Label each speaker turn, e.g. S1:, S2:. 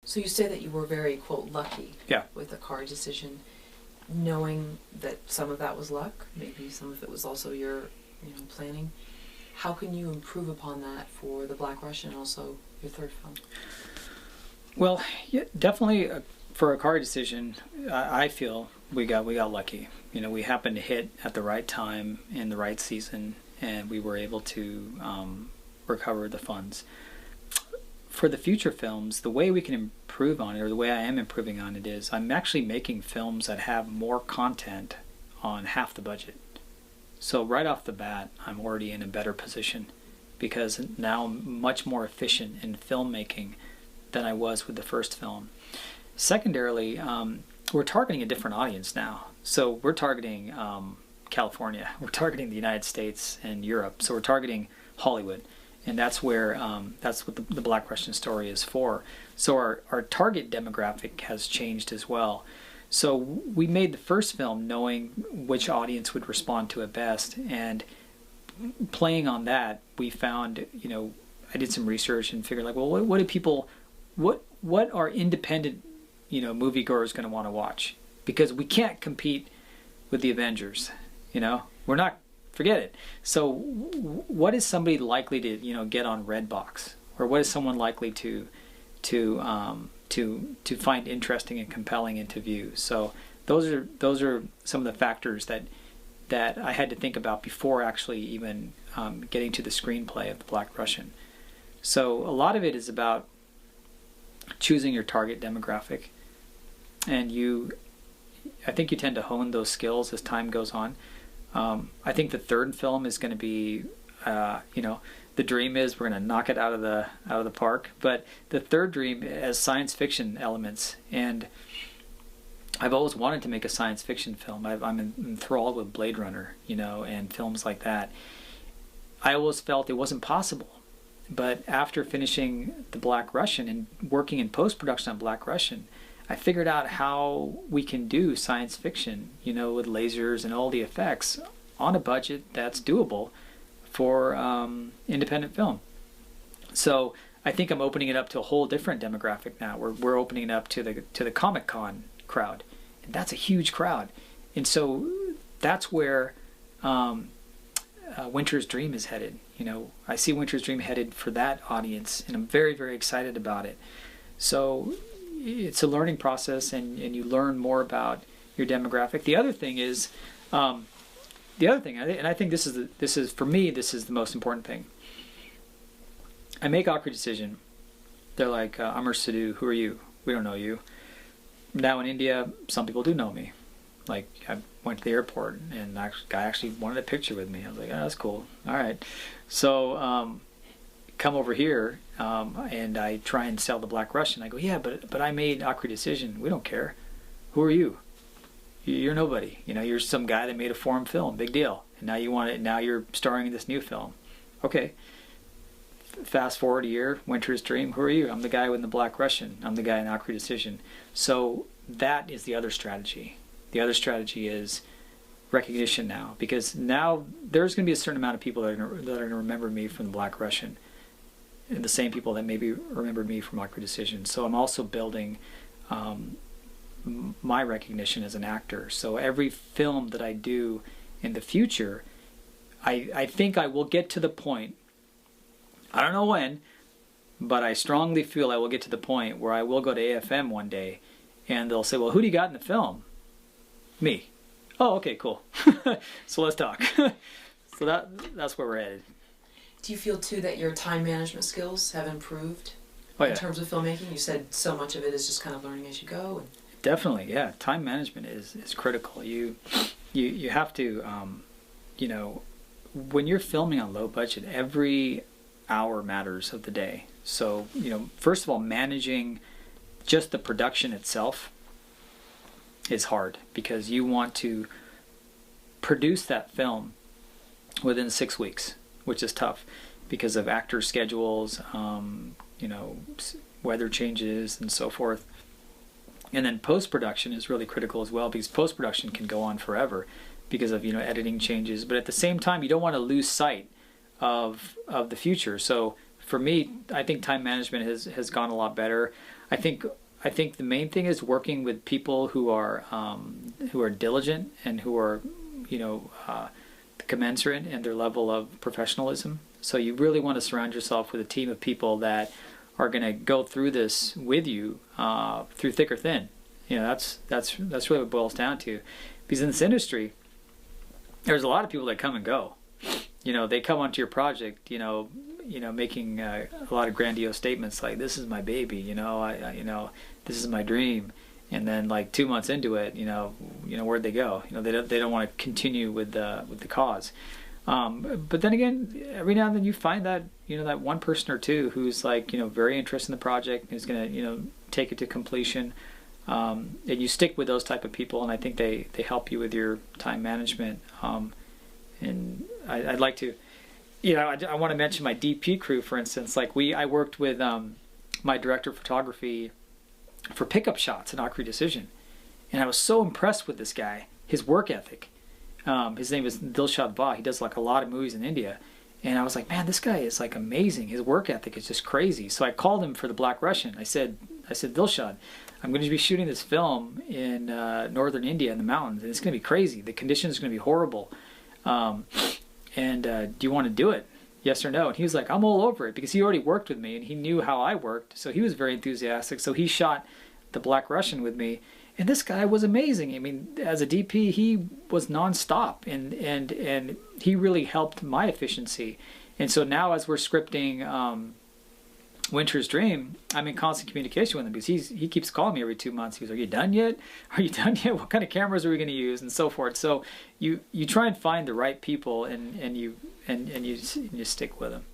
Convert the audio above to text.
S1: So you say that you were very, quote, lucky
S2: Yeah.
S1: with the car decision, knowing that some of that was luck, maybe some of it was also your, planning. How can you improve upon that for The Black Russian and also your third film?
S2: Well, yeah, definitely for a car decision, I feel we got lucky. We happened to hit at the right time in the right season, and we were able to recover the funds. For the future films, the way we can improve on it, or the way I am improving on it, is I'm actually making films that have more content on half the budget. So right off the bat, I'm already in a better position because now I'm much more efficient in filmmaking than I was with the first film. Secondarily, we're targeting a different audience now. So we're targeting California, we're targeting the United States and Europe, so we're targeting Hollywood. And that's where that's what the Black Russian story is for. So our target demographic has changed as well. So we made the first film knowing which audience would respond to it best, and playing on that, we found, I did some research and figured, like, well, what do people, what are independent, moviegoers going to want to watch? Because we can't compete with the Avengers, we're not. Forget it. So what is somebody likely to get on Redbox, or what is someone likely to find interesting and compelling and to view? So those are some of the factors that I had to think about before actually even getting to the screenplay of The Black Russian. So a lot of it is about choosing your target demographic, and I think you tend to hone those skills as time goes on. I think the third film is going to be, the dream is we're going to knock it out of the park. But the third dream has science fiction elements, and I've always wanted to make a science fiction film. I'm enthralled with Blade Runner, and films like that. I always felt it wasn't possible, but after finishing The Black Russian and working in post-production on Black Russian, I figured out how we can do science fiction, with lasers and all the effects on a budget that's doable for independent film. So I think I'm opening it up to a whole different demographic now. We're opening it up to the Comic-Con crowd, and that's a huge crowd. And so that's where Winter's Dream is headed. I see Winter's Dream headed for that audience, and I'm very, very excited about it. So it's a learning process, and you learn more about your demographic. The other thing is, and I think this is for me, this is the most important thing. I make Awkward Decision. They're like, AMAR, Sidhu, who are you? We don't know you. Now in India, some people do know me. Like, I went to the airport, and a guy actually wanted a picture with me. I was like, oh, that's cool. All right. So come over here, and I try and sell The Black Russian. I go, yeah, but I made Awkward Decision. We don't care. Who are you? You're nobody. You're some guy that made a foreign film. Big deal. And now you want it. Now you're starring in this new film. Okay. Fast forward a year. Winter's Dream. Who are you? I'm the guy with The Black Russian. I'm the guy in Awkward Decision. So that is the other strategy. The other strategy is recognition now, because now there's going to be a certain amount of people that are going to remember me from The Black Russian. And the same people that maybe remembered me from Awkward Decision. So I'm also building my recognition as an actor. So every film that I do in the future, I think I will get to the point, I don't know when, but I strongly feel I will get to the point where I will go to AFM one day, and they'll say, well, who do you got in the film? Me. Oh, okay, cool. So let's talk. So that's where we're headed.
S1: Do you feel, too, that your time management skills have improved
S2: in
S1: terms of filmmaking? You said so much of it is just kind of learning as you go.
S2: Definitely, yeah. Time management is critical. You have to, when you're filming on low budget, every hour matters of the day. So, first of all, managing just the production itself is hard, because you want to produce that film within 6 weeks, which is tough because of actor schedules, weather changes and so forth. And then post-production is really critical as well, because post-production can go on forever because of editing changes. But at the same time, you don't want to lose sight of the future. So for me, I think time management has gone a lot better. I think the main thing is working with people who are diligent and who are, commensurate in their level of professionalism. So you really want to surround yourself with a team of people that are going to go through this with you through thick or thin. That's really what it boils down to. Because in this industry, there's a lot of people that come and go. They come onto your project, making a lot of grandiose statements like, "This is my baby," "This is my dream," and then like 2 months into it, where'd they go? They don't want to continue with the cause. But then again, every now and then you find that that one person or two who's like very interested in the project, who's gonna take it to completion, and you stick with those type of people, and I think they help you with your time management. And I'd like to, I want to mention my DP crew, for instance. Like I worked with my director of photography for pickup shots in Acri Decision, and I was so impressed with this guy, his work ethic. His name is Dilshad Bah. He does like a lot of movies in India, and I was like, man, this guy is like amazing. His work ethic is just crazy. So I called him for the Black Russian. I said, Dilshad, I'm going to be shooting this film in northern India in the mountains, and it's going to be crazy. The conditions are going to be horrible. And do you want to do it? Yes or no? And he was like, I'm all over it, because he already worked with me and he knew how I worked. So he was very enthusiastic. So he shot the Black Russian with me. And this guy was amazing. I mean, as a DP, he was nonstop, and he really helped my efficiency. And so now, as we're scripting Winter's Dream, I'm in constant communication with him, because he keeps calling me every 2 months. He's like, "Are you done yet? Are you done yet? What kind of cameras are we going to use?" and so forth. So you try and find the right people, and you stick with them.